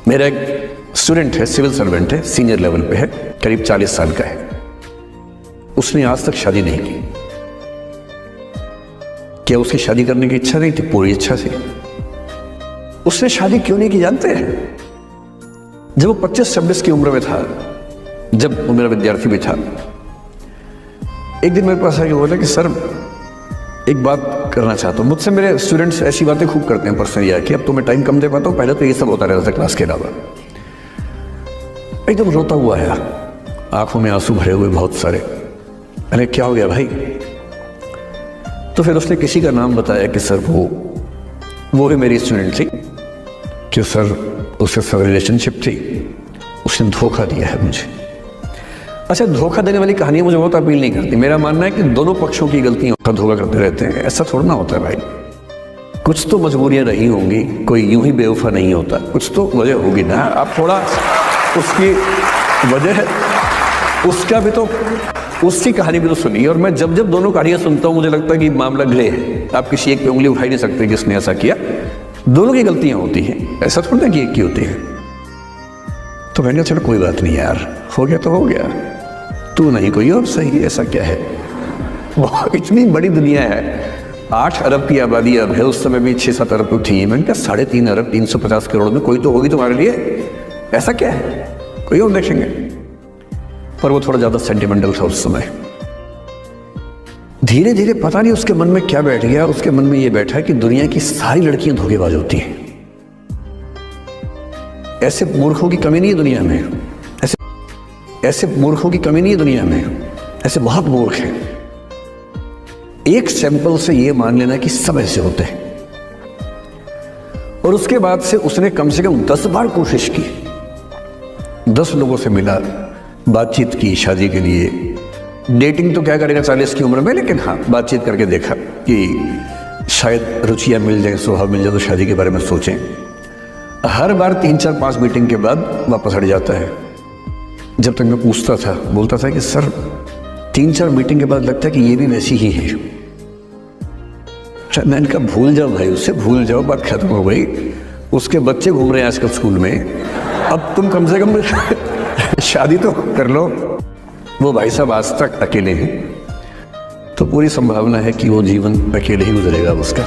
मेरा एक स्टूडेंट है, सिविल सर्वेंट है, सीनियर लेवल पे है, करीब 40 साल का है। उसने आज तक शादी नहीं की। क्या उसकी शादी करने की इच्छा नहीं थी? पूरी इच्छा थी। उसने शादी क्यों नहीं की जानते हैं? जब वो 25-26 की उम्र में था, जब वो मेरा विद्यार्थी भी था, एक दिन मेरे पास आके बोला कि सर एक बात करना चाहता हूँ। मुझसे मेरे स्टूडेंट्स ऐसी बातें खूब करते हैं पर्सनली आके, अब तो मैं टाइम कम दे पाता हूँ, पहले तो ये सब होता रहता था क्लास के अलावा। एकदम रोता हुआ है, आंखों में आंसू भरे हुए बहुत सारे। अरे क्या हो गया भाई? तो फिर उसने किसी का नाम बताया कि सर वो भी मेरी स्टूडेंट थी, कि सर उसके साथ रिलेशनशिप थी, उसने धोखा दिया है मुझे। अच्छा, धोखा देने वाली कहानियां मुझे बहुत अपील नहीं करती। मेरा मानना है कि दोनों पक्षों की गलतियों का धोखा करते रहते हैं, ऐसा थोड़ा ना होता है भाई। कुछ तो मजबूरियां रही होंगी, कोई यूं ही बेवफा नहीं होता, कुछ तो वजह होगी ना। आप थोड़ा उसकी वजह, उसका भी तो, उसकी कहानी भी तो सुनिए। और मैं जब जब दोनों कहानियां सुनता हूं मुझे लगता है कि मामला ग्रे है। आप किसी एक पे उंगली उठा ही नहीं सकते कि इसने ऐसा किया। दोनों की गलतियां होती हैं, ऐसा थोड़ा कि एक की होती है। तो मैंने कहा चलो कोई बात नहीं यार, हो गया तो हो गया, तू नहीं कोई और सही, ऐसा क्या है। वो इतनी बड़ी दुनिया है, 8 अरब की आबादी अब है, उस समय भी 6-7 अरब तो थी। मैंने कहा 3.5 अरब 350 करोड़ में कोई तो होगी तुम्हारे लिए, ऐसा क्या है, कोई और देखेंगे। पर वो थोड़ा ज्यादा सेंटिमेंटल था उस समय। धीरे धीरे पता नहीं उसके मन में क्या बैठ गया, उसके मन में ये बैठा कि दुनिया की सारी लड़कियां धोखेबाज होती हैं। ऐसे मूर्खों की कमी नहीं है दुनिया में, ऐसे मूर्खों की कमी नहीं है दुनिया में, ऐसे बहुत मूर्ख हैं। एक सैंपल से ये मान लेना कि सब ऐसे होते हैं। और उसके बाद से उसने कम से कम 10 बार कोशिश की, 10 लोगों से मिला, बातचीत की शादी के लिए। डेटिंग तो क्या करेगा 40 की उम्र में, लेकिन हाँ बातचीत करके देखा कि शायद रुचियां मिल जाए, स्वभाव मिल जाए तो शादी के बारे में सोचें। हर बार 3-4-5 मीटिंग के बाद वापस हट जाता है। जब तक मैं पूछता था, बोलता था कि सर 3-4 मीटिंग के बाद लगता है कि ये भी वैसी ही है। मैंने कहा भूल जाओ भाई, उससे भूल जाओ, बात खत्म हो गई। उसके बच्चे घूम रहे हैं आजकल स्कूल में, अब तुम कम से कम शादी तो कर लो। वो भाई साहब आज तक अकेले हैं, तो पूरी संभावना है कि वो जीवन अकेले ही गुजरेगा उसका।